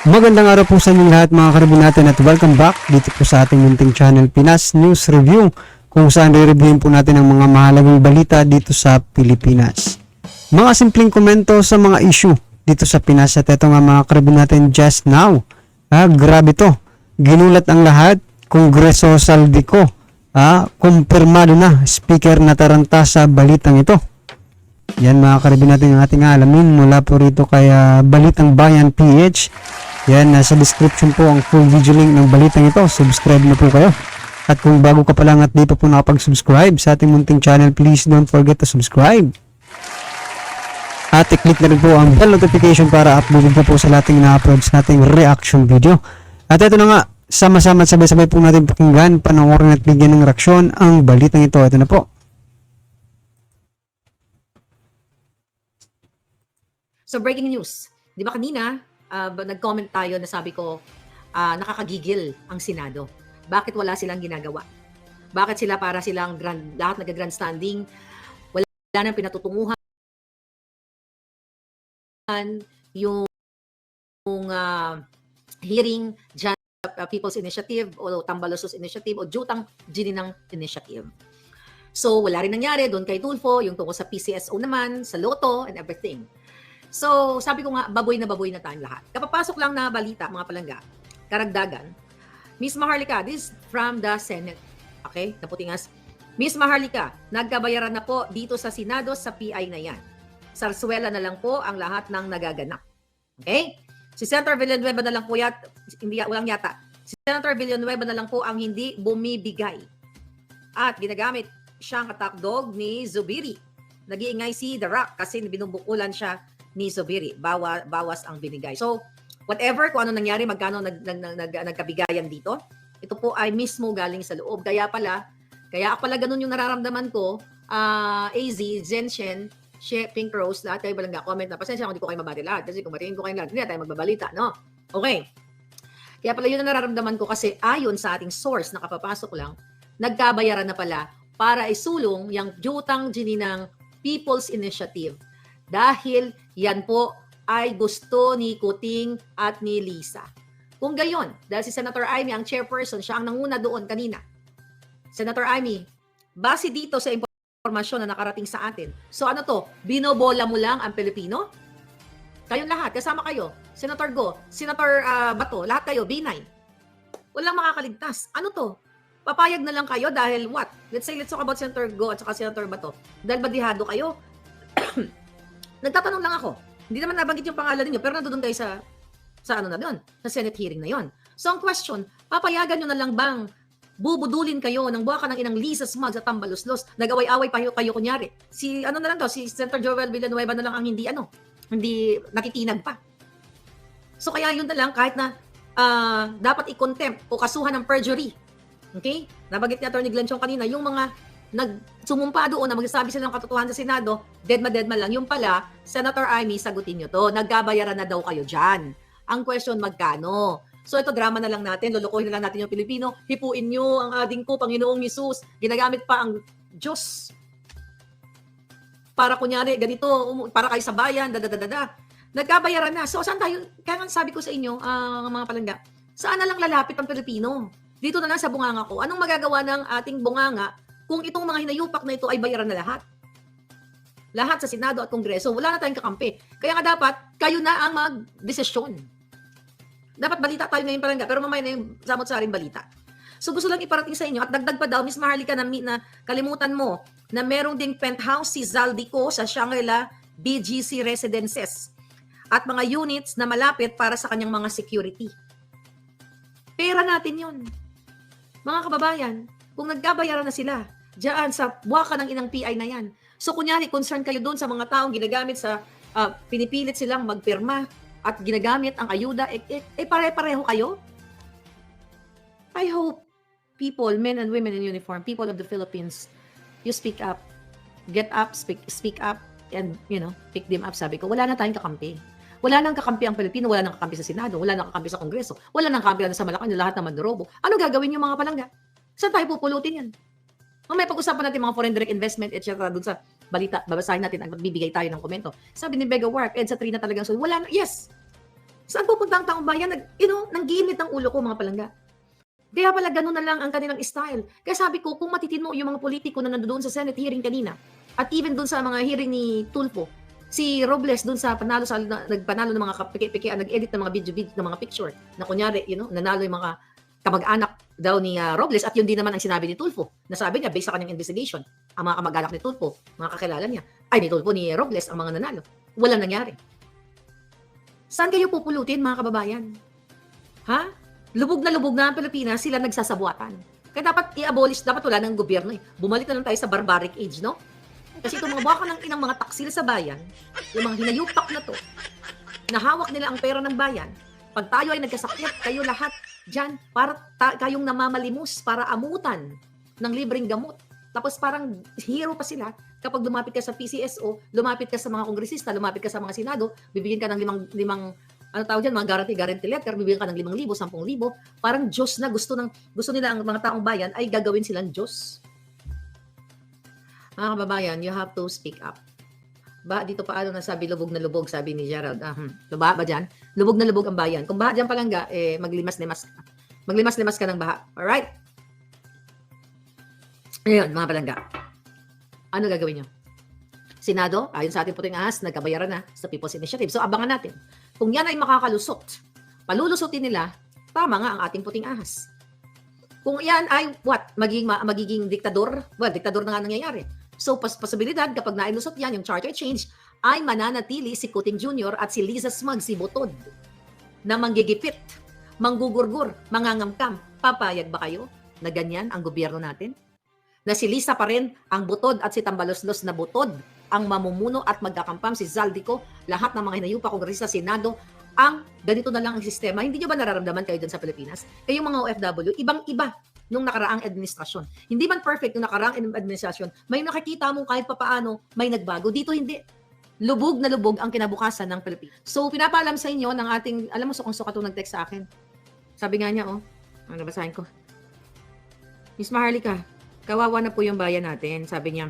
Magandang araw po sa inyong lahat mga karibin natin at welcome back dito po sa ating munting channel Pinas News Review, kung saan re-reviewin po natin ang mga mahalagang balita dito sa Pilipinas. Mga simpleng komento sa mga issue dito sa Pinas at ito nga mga karibin natin just now. Grabe to, ginulat ang lahat. Kongreso Saldico, kumpirmado na, speaker na taranta sa balitang ito. Yan mga karibin natin ang ating alamin mula po rito kay Balitang Bayan PH. Yan, nasa description po ang full video link ng balitang ito. Subscribe na po kayo. At kung bago ka pa lang at di pa po nakapag-subscribe sa ating munting channel, please don't forget to subscribe. At i-click na rin po ang bell notification para uploadin po sa lating na-upload sa ating reaction video. At ito na nga, sama-sama at sabay-sabay po natin pakinggan, panoorin at bigyan ng reaksyon ang balitang ito. Ito na po. So breaking news, di ba kanina, nag-comment tayo na sabi ko, nakakagigil ang Senado. Bakit wala silang ginagawa? Bakit sila para silang lahat nag-grandstanding, wala nang pinatutunguhan, yung hearing dyan, People's Initiative o Tambaluslos Initiative o Jutang Gininang Initiative. So wala rin nangyari doon kay Tulfo, yung tungkol sa PCSO naman, sa Lotto and everything. So, sabi ko nga, baboy na tayong lahat. Kapapasok lang na balita, mga palangga, karagdagan. Miss Maharlika, this is from the Senate. Okay? Naputingas. Miss Maharlika, nagkabayaran na po dito sa Senado sa PI na yan. Sarsuela na lang po ang lahat ng nagaganap. Okay? Si Senator Villanueva na lang po walang yata. Si Senator Villanueva na lang po ang hindi bumibigay. At ginagamit siyang katakdog ni Zubiri. Nag-iingay si The Rock kasi binubukulan siya ni Zubiri, bawas ang binigay. So, whatever, kung ano nangyari, magkano nagkabigayan dito, ito po ay mismo galing sa loob. Kaya pala ganun yung nararamdaman ko, AZ, Zenshen, Pink Rose, lahat kayo balangga, comment na, pasensya kung hindi ko kayo mabati lahat, kasi kung matingin ko kayo lahat, hindi na tayo magbabalita, no? Okay. Kaya pala yun ang nararamdaman ko kasi ayon sa ating source na kapapasok lang, nagkabayaran na pala para isulong yung Jutang Gininang People's Initiative. Dahil yan po ay gusto ni Kuting at ni Lisa. Kung gayon, dahil si Senator Amy ang chairperson, siya ang nanguna doon kanina. Senator Amy, base dito sa impormasyon na nakarating sa atin, so ano to, binobola mo lang ang Pilipino? Kayong lahat, kasama kayo, Senator Go, Senator Bato, lahat kayo, B9. Walang makakaligtas. Ano to? Papayag na lang kayo dahil what? Let's talk about Senator Go at saka Senator Bato. Dahil badihado kayo, nagtatanong lang ako. Hindi naman nabanggit yung pangalan niyo pero nandoon kayo sa ano na doon, sa Senate hearing na yon. So ang question, papayagan niyo na lang bang bubudulin kayo ng buwaka ng inang Lisa Smugs at Tambaluslos? Nag-away-away pa kayo kunyari. Si ano na lang to, si Senator Joel Villanueva na lang ang hindi nakikinag pa. So kaya yun na lang kahit na dapat i-contempt o kasuhan ng perjury. Okay? Nabanggit ni Atty. Glenn Chong kanina yung mga nagsumumpa doon na magsasabi sila ng katotohanan sa Senado, deadma lang. Yung pala, Senator Amy, sagutin nyo to. Nagkabayaran na daw kayo dyan. Ang question, magkano? So ito, drama na lang natin. Lulukohin na lang natin yung Pilipino. Hipuin nyo ang ading ko, Panginoong Hesus. Ginagamit pa ang Diyos. Para kunyari, ganito, para kayo sa bayan, Nagkabayaran na. So saan tayo? Kaya sabi ko sa inyo, mga palangga, saan na lang lalapit ang Pilipino? Dito na lang sa bunganga ko. Anong magagawa ng ating bunganga kung itong mga hinayupak na ito ay bayaran na lahat? Lahat sa Senado at Kongreso, wala na tayong kakampi. Kaya nga dapat, kayo na ang mag-desisyon. Dapat balita tayo ngayon palangga, pero mamaya na yung samot-saring balita. So gusto lang iparating sa inyo, at dagdag pa daw, Miss Maharlika, na kalimutan mo, na merong ding penthouse si Zaldico sa Shangri-La BGC Residences at mga units na malapit para sa kanyang mga security. Pera natin yun. Mga kababayan, kung nagkabayaran na sila, diyan sa buwaka ng inang PI na yan. So kunyari, concern kayo doon sa mga taong ginagamit sa, pinipilit silang magpirma at ginagamit ang ayuda, pare-pareho kayo? I hope people, men and women in uniform, people of the Philippines, you speak up. Get up, speak up, and pick them up. Sabi ko, wala na tayong kakampi. Wala nang kakampi ang Pilipino, wala nang kakampi sa Senado, wala nang kakampi sa Kongreso, wala nang kakampi sa Malacanang, lahat naman mandorobo. Ano gagawin yung mga palangga? Saan tayo pupulutin yan? May pag-usapan natin mga foreign direct investment, etc. Doon sa balita, babasahin natin at magbibigay tayo ng komento. Sabi ni Bega Warp, EDSA 3 na talagang wala na, yes! Saan pupunta ang taong bayan? Nanggiinit ng ulo ko, mga palangga. Kaya pala ganun na lang ang kanilang style. Kaya sabi ko, kung matitino yung mga politiko na nandoon sa Senate hearing kanina, at even doon sa mga hearing ni Tulfo, si Robles doon sa nagpanalo ng mga kapiki-piki, nag-edit ng mga video ng mga picture, na kunyari, nanalo yung mga kamag-anak daw ni Robles, at yun din naman ang sinabi ni Tulfo, na sabi niya, based sa kanyang investigation, ang mga kamag-anak ni Tulfo, mga kakilala niya, ni Tulfo, ni Robles, ang mga nanalo. Walang nangyari. Saan kayo pupulutin, mga kababayan? Ha? Lubog na ang Pilipinas, sila nagsasabuatan. Kaya dapat i-abolish, dapat wala ng gobyerno. Bumalik na lang tayo sa barbaric age, no? Kasi itong mga baka ng inang mga taksil sa bayan, yung mga hinayupak na to, nahawak nila ang pera ng bayan, pag tayo ay nagkasakit, kayo lahat dyan, para kayong namamalimos, para amutan ng libreng gamot. Tapos parang hero pa sila kapag lumapit ka sa PCSO, lumapit ka sa mga kongresista, lumapit ka sa mga senado, bibigyan ka ng limang ano tawag dyan, mga guarantee letter, bibigyan ka ng 5,000, 10,000, parang Diyos na gusto nila ang mga taong bayan ay gagawin silang Diyos. Mga kababayan, you have to speak up. Ba, dito paano nasabi lubog na lubog, sabi ni Gerald. Ba dyan? Lubog na lubog ang bayan. Kung baha dyan palangga, maglimas-limas ka. Maglimas-limas ka ng baha. Alright? Ayun, mga palangga. Ano gagawin nyo? Senado, ayon sa ating puting ahas, nagkabayaran na sa People's Initiative. So, abangan natin. Kung yan ay makakalusot, palulusutin nila, tama nga ang ating puting ahas. Kung yan ay, magiging diktador? Well, diktador na nga nangyayari. So, posibilidad, kapag nailusot yan, yung charter change, ay mananatili si Kuting Jr. at si Liza Smug, si Butod, na manggigipit, manggugurgur, mangangamkam. Papayag ba kayo na ganyan ang gobyerno natin? Na si Liza pa rin ang Butod at si Tambaloslos na Butod ang mamumuno at magkakampam, si Zaldico, lahat ng mga hinayupa, kongresista, senado, ang ganito na lang ang sistema. Hindi nyo ba nararamdaman kayo dyan sa Pilipinas? Kayong mga OFW, ibang-iba nung nakaraang administrasyon. Hindi man perfect nung nakaraang administrasyon, may nakikita mong kahit papaano may nagbago. Dito hindi. Lubog na lubog ang kinabukasan ng Pilipinas. So, pinapaalam sa inyo ng ating, alam mo, sukang-suka itong nag-text sa akin. Sabi nga niya, ang nabasahin ko. Miss Maharlika, kawawa na po yung bayan natin. Sabi niya,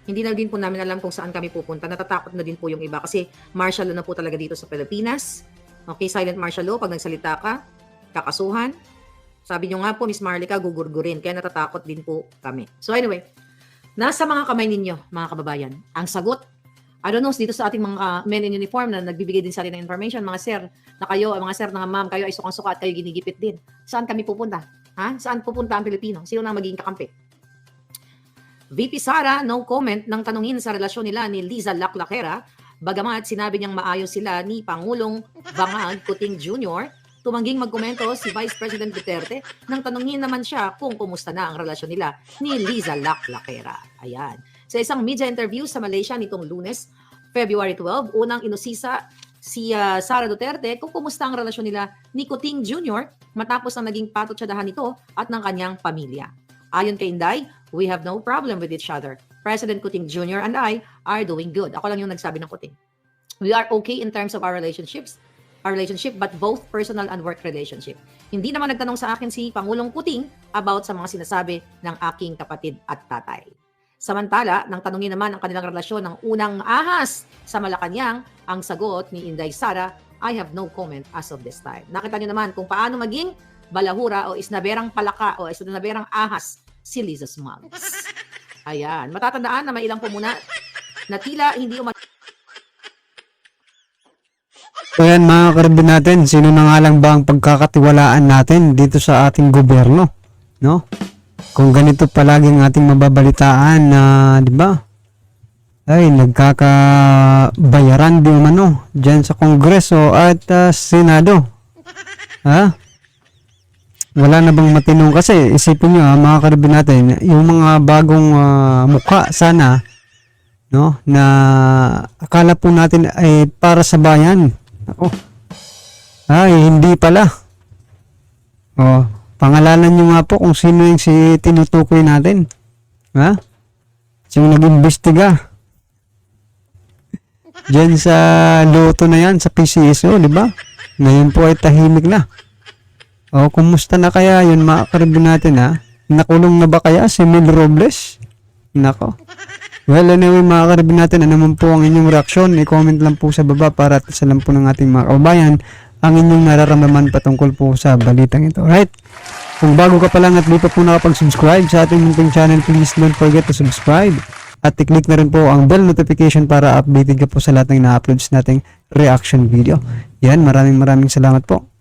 hindi na din po namin alam kung saan kami pupunta. Natatakot na din po yung iba kasi martial law na po talaga dito sa Pilipinas. Okay, silent martial law. Pag nagsalita ka, kakasuhan. Sabi nyo nga po, Miss Marlica, gugurgurin. Kaya natatakot din po kami. So anyway, nasa mga kamay ninyo, mga kababayan. Ang sagot, I don't know, dito sa ating mga men in uniform na nagbibigay din sa atin ng information, mga sir, na kayo, mga sir, mga ma'am, kayo ay sukang-suka at kayo ginigipit din. Saan kami pupunta? Ha? Saan pupunta ang Pilipino? Sino na magiging kakampi? VP Sara, no comment nang tanungin sa relasyon nila ni Liza Laclaquera, bagamat sinabi niyang maayos sila ni Pangulong Bangag Kuting Jr., tumangging magkomento si Vice President Duterte nang tanungin naman siya kung kumusta na ang relasyon nila ni Liza Laclaquera. Ayan. Sa isang media interview sa Malaysia nitong Lunes, February 12, unang inusisa si Sara Duterte kung kumusta ang relasyon nila ni Kuting Jr. matapos ang naging patutsadahan nito at ng kanyang pamilya. Ayon kay Inday, we have no problem with each other. President Kuting Jr. and I are doing good. Ako lang yung nagsabi ng Kuting. We are okay in terms of our relationship, but both personal and work relationship. Hindi naman nagtanong sa akin si Pangulong Kuting about sa mga sinasabi ng aking kapatid at tatay. Samantala, nang tanungin naman ang kanilang relasyon ng unang ahas sa Malacanang, ang sagot ni Inday Sara, I have no comment as of this time. Nakita niyo naman kung paano maging balahura o isnaberang palaka o isnaberang ahas si Liza Smug. Ayan. Matatandaan na may ilang po muna na tila hindi Ayan mga karabin natin, sino na nga lang ba ang pagkakatiwalaan natin dito sa ating gobyerno? No? Kung ganito palagi ang ating mababalitaan na, di ba? Ay, nagkakabayaran di umano dyan sa Kongreso at Senado. Ha? Wala na bang matinong kasi isipin nyo mga karabin natin, yung mga bagong mukha sana, no, na akala po natin ay para sa bayan. Ako. Ay, hindi pala. Oh, pangalanan nyo nga po kung sino yung si tinutukoy natin. Ha? Sino nag-imbestiga? Diyan sa loto na yan, sa PCSO, di ba? Ngayon po ay tahimik na. O, kumusta na kaya yun mga karabin natin ha? Nakulong na ba kaya si Mel Robles? Nako. Well, anyway mga karabin natin, ano naman po ang inyong reaksyon? I-comment lang po sa baba para sa lang po ng ating mga kababayan ang inyong nararamdaman patungkol po sa balitang ito. Alright? Kung bago ka pa lang at di pa po nakapag-subscribe sa ating munting channel, please don't forget to subscribe. At i-click na rin po ang bell notification para updated ka po sa lahat ng na-uploads nating reaction video. Yan, maraming salamat po.